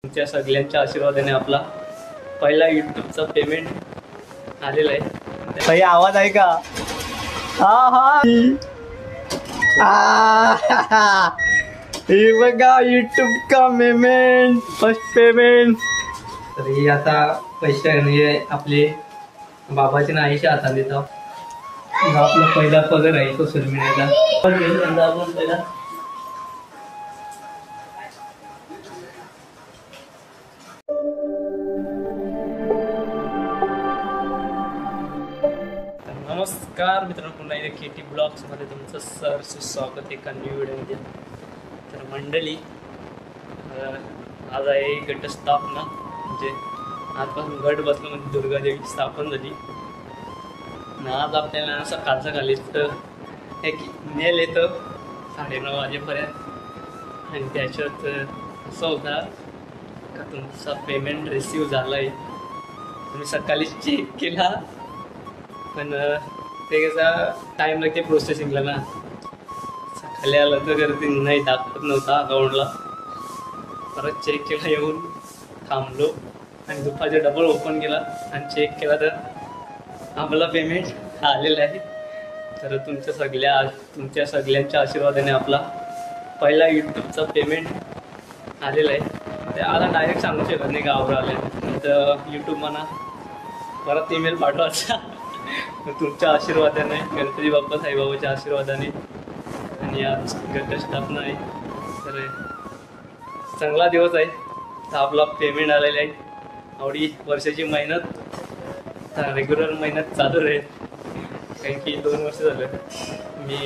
तुमच्या सगळ्यांच्या आशीर्वादाने आपला पहिला यूट्यूबचा पेमेंट आलेला आहे। काही आवाज आहे का? हा हे बघा यूट्यूब का पेमेंट, फर्स्ट पेमेंट। तर हे आता पैसे म्हणजे आपले बाबाचे ना आईच्या हातात देतो। आपला पहिला पगार आहे सोशल मीडियाचा। आपण पहिला नमस्कार मित्रांनो, पुन्हा एकदा केटी ब्लॉग्समध्ये तुमचं सहर्ष स्वागत आहे एका न्यू व्हिडिओमध्ये। तर मंडळी, आज आहे घटस्थापना, म्हणजे आजपासून घट बसलं म्हणजे दुर्गादेवी स्थापन झाली। आज आपल्याला सकाळचं खालीच एक मेल येतं 9:30 वाजेपर्यंत, आणि त्याच्यात असं होता का तुमचा पेमेंट रिसीव झाला आहे। तुम्ही सकाळी चेक केला, पण ते कसा टाईम लागते प्रोसेसिंगला ना। सकाळी आलं तर गर्दी नाही, दाखवत नव्हता अकाउंटला। परत चेक केला, येऊन थांबलो आणि दुपारच्या डबल ओपन केला आणि चेक केला तर आपला पेमेंट आलेला आहे। तर तुमच्या सगळ्यांच्या आशीर्वादाने आपला पहिला यूट्यूबचा पेमेंट आलेला आहे। ते आता डायरेक्ट सांगू शकत नाही गावावर आले तर यूट्यूब म्हणा परत ईमेल पाठवायचा। तुमच्या आशीर्वादाने, गणपती बाप्पा साईबाबाच्या आशीर्वादाने, आणि आज घटस्थापना आहे तर चांगला दिवस आहे। तर आपला पेमेंट आलेला आहे। आवडी वर्षाची मेहनत, रेग्युलर मेहनत चालू राहील, कारण की 2 वर्ष झालं मी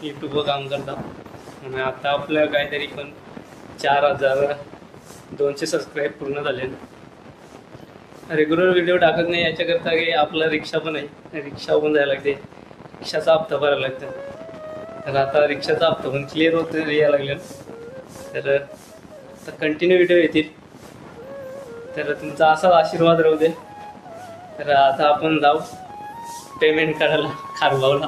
यूट्यूबवर काम करता। आणि आता आपलं काहीतरी पण 4200 सबस्क्राईब पूर्ण झाले। रेग्युलर व्हिडिओ टाकत नाही याच्याकरता की आपला रिक्षा पण आहे, रिक्षा पण जायला लागते, रिक्षाचा हप्ता भरायला लागतं। तर आता रिक्षाचा हप्ता पण क्लिअर होत यायला लागलं, तर कंटिन्यू व्हिडिओ येतील। तर तुमचा असाच आशीर्वाद राहू दे। तर आता आपण जाऊ पेमेंट करायला खारगावला।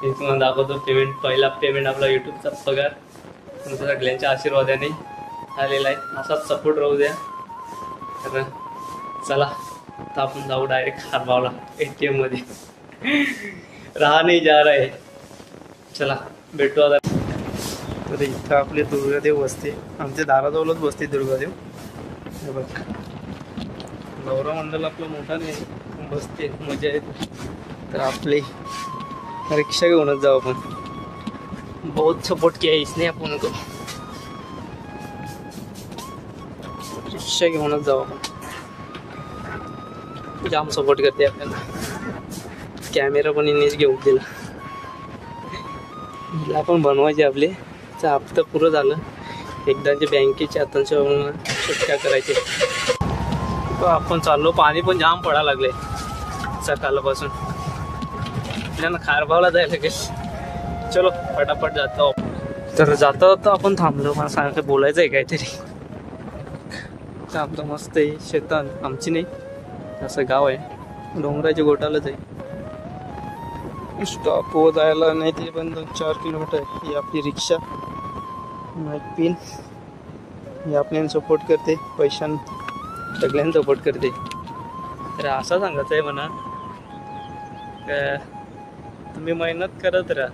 मी तुम्हाला दाखवतो पेमेंट, पहिला पेमेंट आपला यूट्यूबचा पगार तुमच्या सगळ्यांच्या आशीर्वादाने आलेला आहे। असाच सपोर्ट राहू द्या। तर चला आता आपण जाऊ डायरेक्ट खारगावला, ATM मध्ये रहा नाही जा रहा है। चला भेटू आता। तर इथं आपले दुर्गादेव बसते, आमच्या दाराजवळच बसते दुर्गादेव। हे बघ, गौरव मंडल आपलं मोठा नाही बसते, मजा येते। तर आपली रिक्षा घेऊनच जाऊ आपण, बहुत सपोर्ट किया इसने आपण को, रिक्षा घेऊनच जाऊ आपण। जाम सपोर्ट करते आपल्याला, कॅमेरा पण इनेच घेऊन दिला। हिला पण बनवायचे आपले, हप्ता पुरं झालं, एकदा जे बँकेच्या हातांच्या सुट्ट्या करायचे। आपण चाललो, पाणी पण जाम पडायला लागले सकाळपासून, आपल्याला खारगावला जायला लागेल। चलो फटाफट जातो। तर जाता जाता आपण थांबलो, मला सांगायचं बोलायचं आहे काहीतरी। आपलं मस्त आहे शेतान, आमची नाही, असं गाव आहे, डोंगराच्या गोटालाच आहे। स्टॉप हो जायला नाही ते पण 2-4 किलोमीटर आहे। ही आपली रिक्षा, माईक पिन, ही आपल्याला सपोर्ट करते, पैशान सगळ्यांना सपोर्ट करते। तर असं सांगायचं आहे म्हणा, तुम्ही मेहनत करत राहा।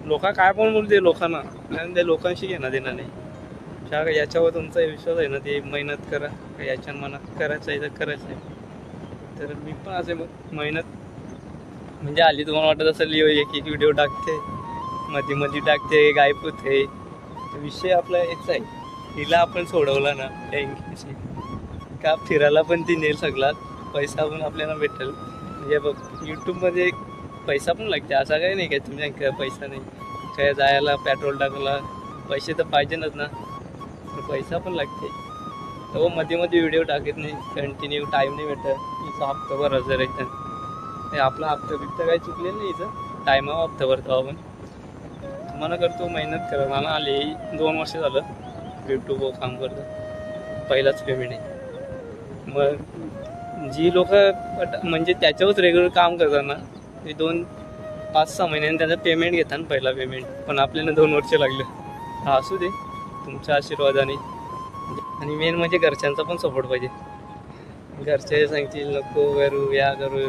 लोक काय पण बोलते लोकांना, आपल्याला ते लोकांशी घेणं देणं नाही। याच्यावर तुमचा विश्वास आहे ना, ते मेहनत करा, याच्या मनात करायचं आहे तर करायचं आहे। तर मी पण असे मेहनत म्हणजे आली, तुम्हाला वाटत असेल एक व्हिडिओ टाकते, मध्ये टाकते, गायब होते, विषय आपला याच आहे। हिला आपण सोडवला ना बँकेशी का, फिरायला पण ती नेल, सगळा पैसा पण आपल्याला भेटेल। म्हणजे बघ, यूट्यूबमध्ये पैसा पण लागते, असा काही नाही काय तुमच्या पैसा नाही, काय जायला पेट्रोल टाकायला पैसे तर पाहिजेनच ना, पैसा पण लागते। तो मध्ये व्हिडिओ टाकत नाही, कंटिन्यू टाईम नाही भेटत। हिचा हप्ता भरायचा राहतं, आपला हप्ता बिप्ता काही चुकलेलं नाही, हिचं टायमावर हप्ता भरतो आपण। तुम्हाला करतो मेहनत करा, मला आले 2 वर्ष झालं यूट्यूबवर काम करतो, पहिलाच पेमेंट आहे। मग जी लोक म्हणजे त्याच्यावरच रेग्युलर काम करतात ना, ते 5-6 महिन्यांनी त्याचं पेमेंट घेतात, पहिला पेमेंट, पण आपल्याला 2 वर्ष लागलं। असू दे, तुमच्या आशीर्वादाने आणि मेन म्हणजे घरच्यांचा पण सपोर्ट पाहिजे. घरचे सांगतील नको करू या करू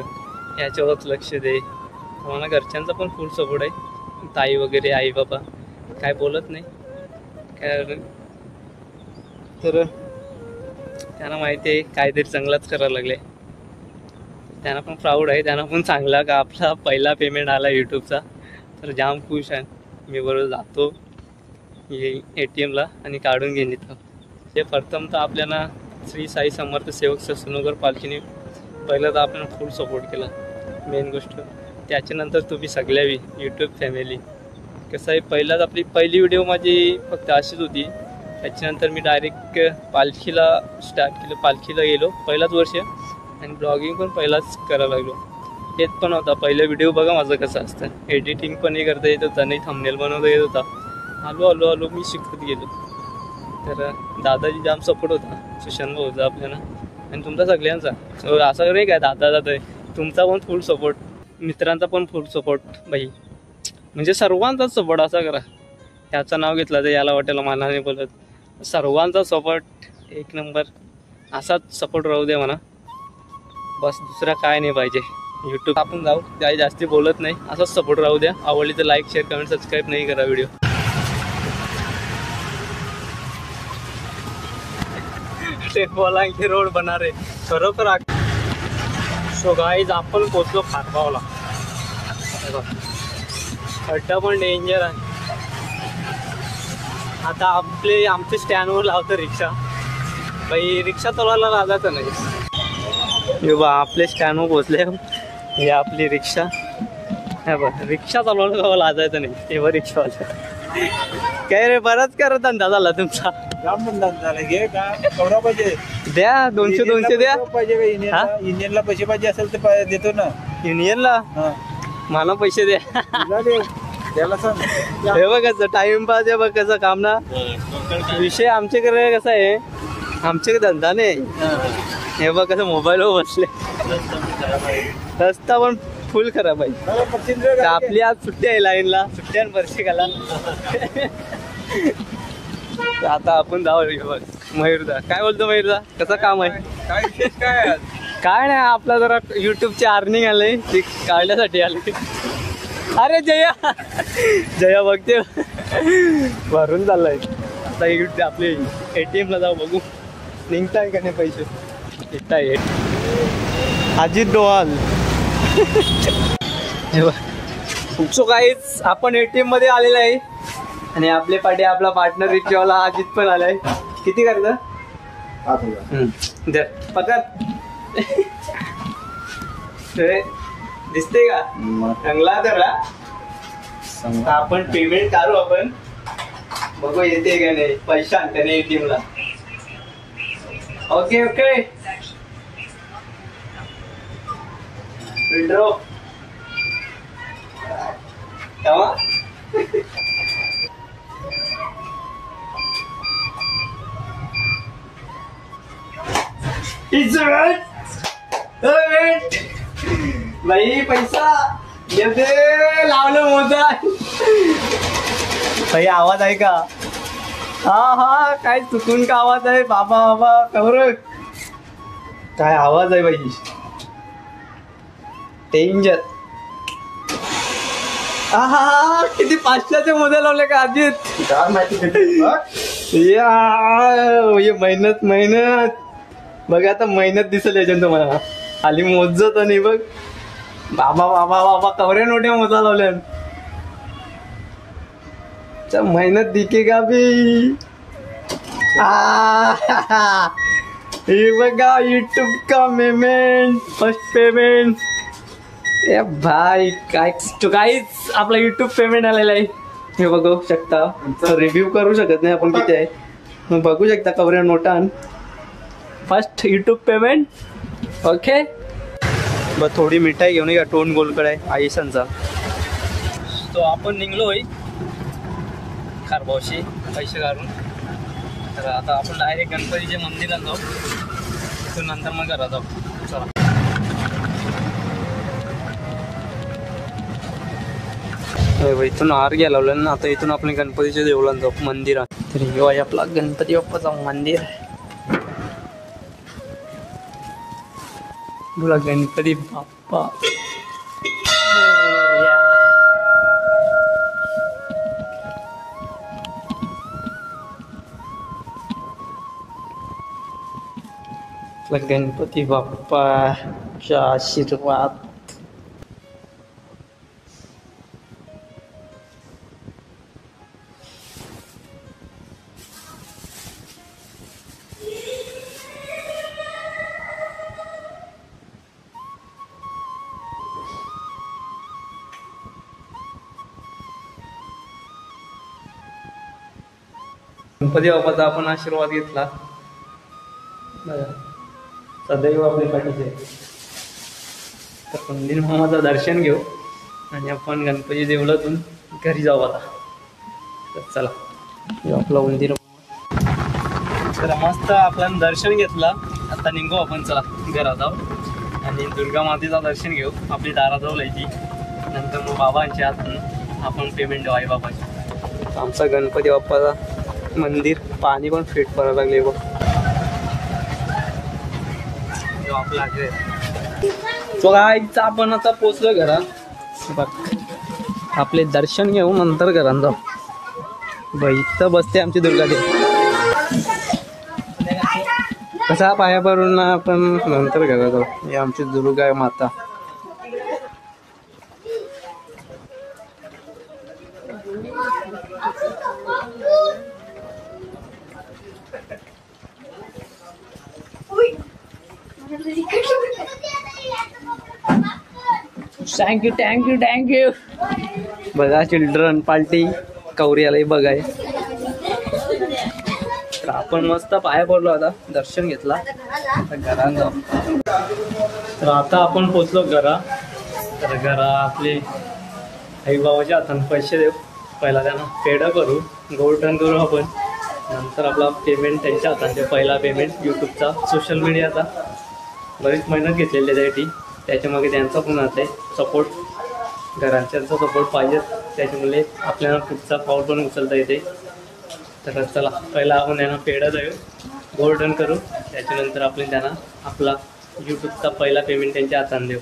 याच्यावरच लक्ष दे. मला घरच्यांचा पण फुल सपोर्ट आहे. ताई वगैरे आई बाबा काय बोलत नाही कारण तर त्यांना माहिती आहे काहीतरी चांगलाच करायला लागले. त्यांना पण प्राऊड आहे. त्यांना पण चांगला का आपला पहिला पेमेंट आला यूट्यूबचा तर जाम खुश आहे. मी बरोबर जातो ATMला आणि काढून घेऊन येतो. ते प्रथम तर आपल्याला श्री साई समर्थ सेवक ससनगर पालखीने पहिलं तर आपण फुल सपोर्ट केला मेन गोष्ट. त्याच्यानंतर तुम्ही सगळ्यावी यूट्यूब फॅमिली. कसं आहे पहिलाच आपली पहिली व्हिडिओ माझी फक्त अशीच होती. त्याच्यानंतर मी डायरेक्ट पालखीला स्टार्ट केलं. पालखीला गेलो पहिलाच वर्ष आणि ब्लॉगिंग पण पहिलाच करायला लागलो. येत पण होता पहिला व्हिडिओ बघा माझं कसं असतं. एडिटिंग पण हे करता येत होता नाही थंबनेल बनवता येत होता. हळू मी शिकत गेलो. तर दादाजी जाम सपोर्ट होता. सुशांत भाऊ होता आपल्याला आणि तुमचा सगळ्यांचा. असं नाही काय दादा आहे तुमचा पण फुल सपोर्ट मित्रांचा पण फुल सपोर्ट बाई म्हणजे सर्वांचाच सपोर्ट असा करा. त्याचं नाव घेतलं तर याला वाटेल मला नाही बोलत. सर्वांचा सपोर्ट एक नंबर असाच सपोर्ट राहू दे म्हणा. बस दुसरा काय नाही पाहिजे. यूट्यूब आपण जाऊ काही जास्ती बोलत नाही असाच सपोर्ट राहू द्या. आवडली तर लाईक शेअर कमेंट सबस्क्राईब नाही करा व्हिडिओ. बोलांगी रोड बना रे खरोखर. सो गाईज आपण पोचलो खारगावला. खड्डा पण डेंजर आहे. आता आमच्या स्टँडवर लावतं रिक्षा. बाई रिक्षा चालवायला लागायचं नाही. बा आपल्या स्टँडवर पोचले. हे आपली रिक्षा. हे बघ रिक्षा चालवायला लागायचं नाही. तेव्हा रिक्षावाला काय रे बराच का धंदा झाला तुमचा. द्या 200 द्या. युनियनला पैसे पाहिजे असेल तर देतो ना. युनियनला मला पैसे द्या. त्याला सांग हे बघ कसं टाइमपास आहे बघ कसं काम ना. विषय आमच्याकडे कसा आहे आमच्याकडे धंदा नाही. हे बघ कसं मोबाईलवर बसले. रस्ता पण फुल खराब आहे. आपली आज सुट्टी आहे लाईनला सुट्ट्या वर्षिकाला. आता आपण जाऊ बघ मयूरदा. काय बोलतो मयूरदा कसं काम आहे. काय विशेष काय काय नाही आपला जरा यूट्यूबचे अर्निंग आलंय ते काढण्यासाठी आले. अरे जया बघते भरून चाललाय. आता आपले ATMला जाऊ बघू निघताय का नाही पैसे. निघताय अजित डोवाल. सो काहीच आपण ATM मध्ये आलेला आहे आणि आपले पाठी आपला पार्टनर रिक्षावाला अजित पण आलाय. किती करतं पकड दिसते का चांगला तर आपण पेमेंट काढू. आपण बघू येते का नाही पैसा आणते नाही ATMला. ओके विड्रॉ तेव्हा भाई पैसा येते लावलं मोठा. भाई आवाज आहे का. हा काय चुकून का आवाज आहे. बाबा खबर काय आवाज आहे भाई डेंजर. हा किती 500चे मोदे लावले का अजित. या मेहनत बघ आता मेहनत दिसेल याच्यात तुम्हाला. खाली मोजत नाही बघ. बाबा कवरे नोट्या मोजा लावल्या. मेहनत दिखे का भी. हे बघा यूट्यूब का पेमेंट फर्स्ट पेमेंट. ए भाई काय काहीच आपला यूट्यूब पेमेंट आलेला आहे. हे बघू शकता. रिव्ह्यू करू शकत नाही आपण किती आहे. बघू शकता कवऱ्या नोटा फर्स्ट यूट्यूब पेमेंट. ओके बघ थोडी मिठाई घेऊन या. टोन गोलकड आहे आयुष्यांचा. तो आपण निघलोय खारगावशी पैसे काढून. तर आता आपण डायरेक्ट गणपतीच्या मंदिरात जाऊ. तिथून नंतर मग घरात जाऊ. चला इथून आर घ्यायला लावलं ना. आता इथून आपण गणपतीच्या देवळात जाऊ मंदिरात. तर हे आपला गणपती बाप्पाचा मंदिर बोला गणपती बाप्पा गणपती बाप्पाचा आशीर्वाद. गणपती बाप्पाचा आपण आशीर्वाद घेतला. सदैव आपल्या पाठीचे. तर मंदिर मामाचं दर्शन घेऊ आणि आपण गणपती देवळातून घरी जाऊ आता. तर चला आपला मंदिर. तर मस्त आपण दर्शन घेतलं. आता निघू आपण. चला घरात जाऊ आणि दुर्गा मातेचं दर्शन घेऊ. आपली दाराजवळ यायची. नंतर मग बाबांच्या हातून आपण पेमेंट देऊ आई बाबाची. आमचा गणपती बाप्पाचा मंदिर पाणी पण फिट करायला लागले बघ. आपला तो गायचं आपण आता पोचलो घरात. बघ आपले दर्शन घेऊ नंतर घरात जाऊ. बाई इथं बसते आमची दुर्गा देवी. कसा पाया पडून आपण नंतर घरात जाऊ. ही आमची दुर्गा माता. Thank you thank you thank you. बघा चिल्ड्रन पार्टी कौरियालाही बघाय. तर आपण मस्त पाया पडलो. आता दर्शन घेतला. घरात जाऊ. तर आता आपण पोचलो घरा. तर घरा आपले आई बाबाच्या हाताने पैसे देऊ. पहिला त्यांना पेड करू. गोल्ड टर्न करू आपण. नंतर आपला पेमेंट त्यांच्या हातांचे. पहिला पेमेंट यूट्यूबचा सोशल मीडियाचा बरीच मेहनत घेतलेली आहे त्यासाठी. त्याच्यामागे त्यांचा पण हात आहे. सपोर्ट घरांच्यांचा सपोर्ट पाहिजे. त्याच्यामुळे आपल्याला पुढचा पाऊल पण उचलता येते. तर चला पहिला आपण त्यांना पेढा देऊ. गोल्डन करू. त्याच्यानंतर आपण त्यांना आपला यूट्यूबचा पहिला पेमेंट त्यांच्या हाताने देऊ.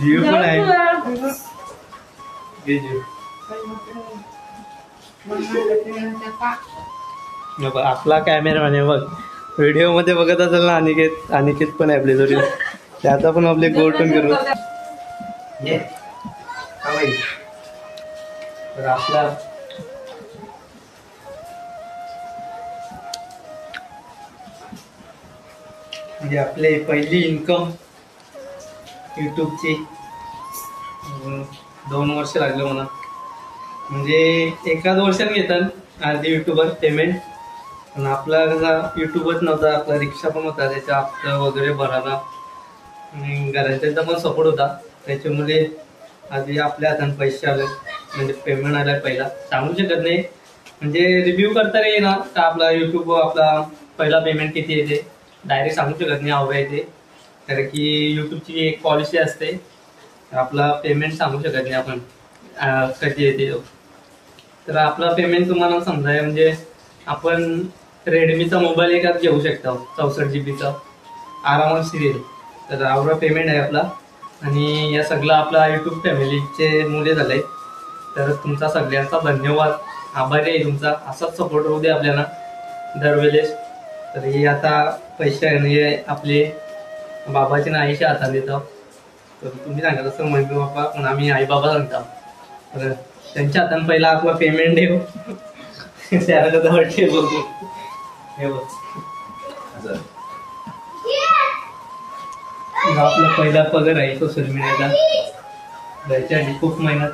जीव पण आहे. आपला कॅमेरामॅन आहे बघ. व्हिडिओ मध्ये बघत असेल ना अनिकेत. अनिकेत पण आहे आपल्या जोडी. त्याचा पण आपले गोल्ड पण करू. तर आपला म्हणजे आपले पहिली इन्कम यूट्यूबची 2 वर्ष लागले मला. म्हणजे एकाच वर्षात घेतात अर्धी यूट्यूबर पेमेंट. पण आपला कसा यूट्यूबच नव्हता. आपला रिक्षा पण होता. त्याचा हप्ता वगैरे भरायला आणि घराच्यांचा पण सपोर्ट होता. त्याच्यामुळे आधी आपल्या हाताने पैसे आले. म्हणजे पेमेंट आला. पहिला सांगू शकत नाही. म्हणजे रिव्ह्यू करता येईना का आपला यूट्यूब आपला पहिला पेमेंट किती येते डायरेक्ट सांगू शकत नाही. हवं येते कारण की यूट्यूबची एक पॉलिसी असते. आपला पेमेंट सांगू शकत नाही आपण कधी येते. तर आपला पेमेंट तुम्हाला समजाय म्हणजे आपण रेडमीचा मोबाईल एकाच घेऊ शकता 64 GB आरामात सिरियल. तर आवडा पेमेंट आहे आपला. आणि या सगळा आपला यूट्यूब फॅमिलीचे मुले झाले. तर तुमचा सगळ्यांचा धन्यवाद. आभारी आहे तुमचा. असाच सपोर्ट होऊ दे आपल्याला दरवेळेस. तर हे आता पैसे म्हणजे आपले बाबाचे ना आईच्या हाताने देतो. तर तुम्ही सांगत असं मम्मी बाबा पण आम्ही आई बाबा सांगता. तर त्यांच्या हाताने पहिला आपला पेमेंट देऊ. त्याला वाटते बघू. हे बघ आपला पहिला पगार आहे सोशल मीडियाचा. घरच्या आधी खूप मेहनत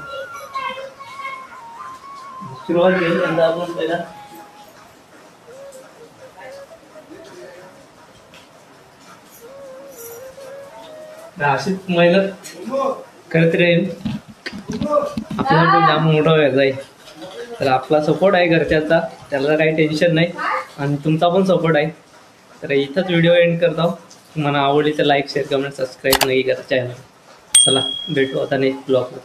सुरुवात केली. नंतर आपण पहिला अशीच मेहनत करत राहील. आपल्याला पण जाम मोठा व्हायचा आहे. तर आपला सपोर्ट आहे घरच्याचा, त्याला काही टेन्शन नाही आणि तुमचा पण सपोर्ट आहे. तर इथंच व्हिडिओ एंड करतो. तुम्हाला आवडली तर लाईक शेअर कमेंट सबस्क्राईब नाही करा चॅनल. चला भेटू आता नेक्स्ट ब्लॉगला.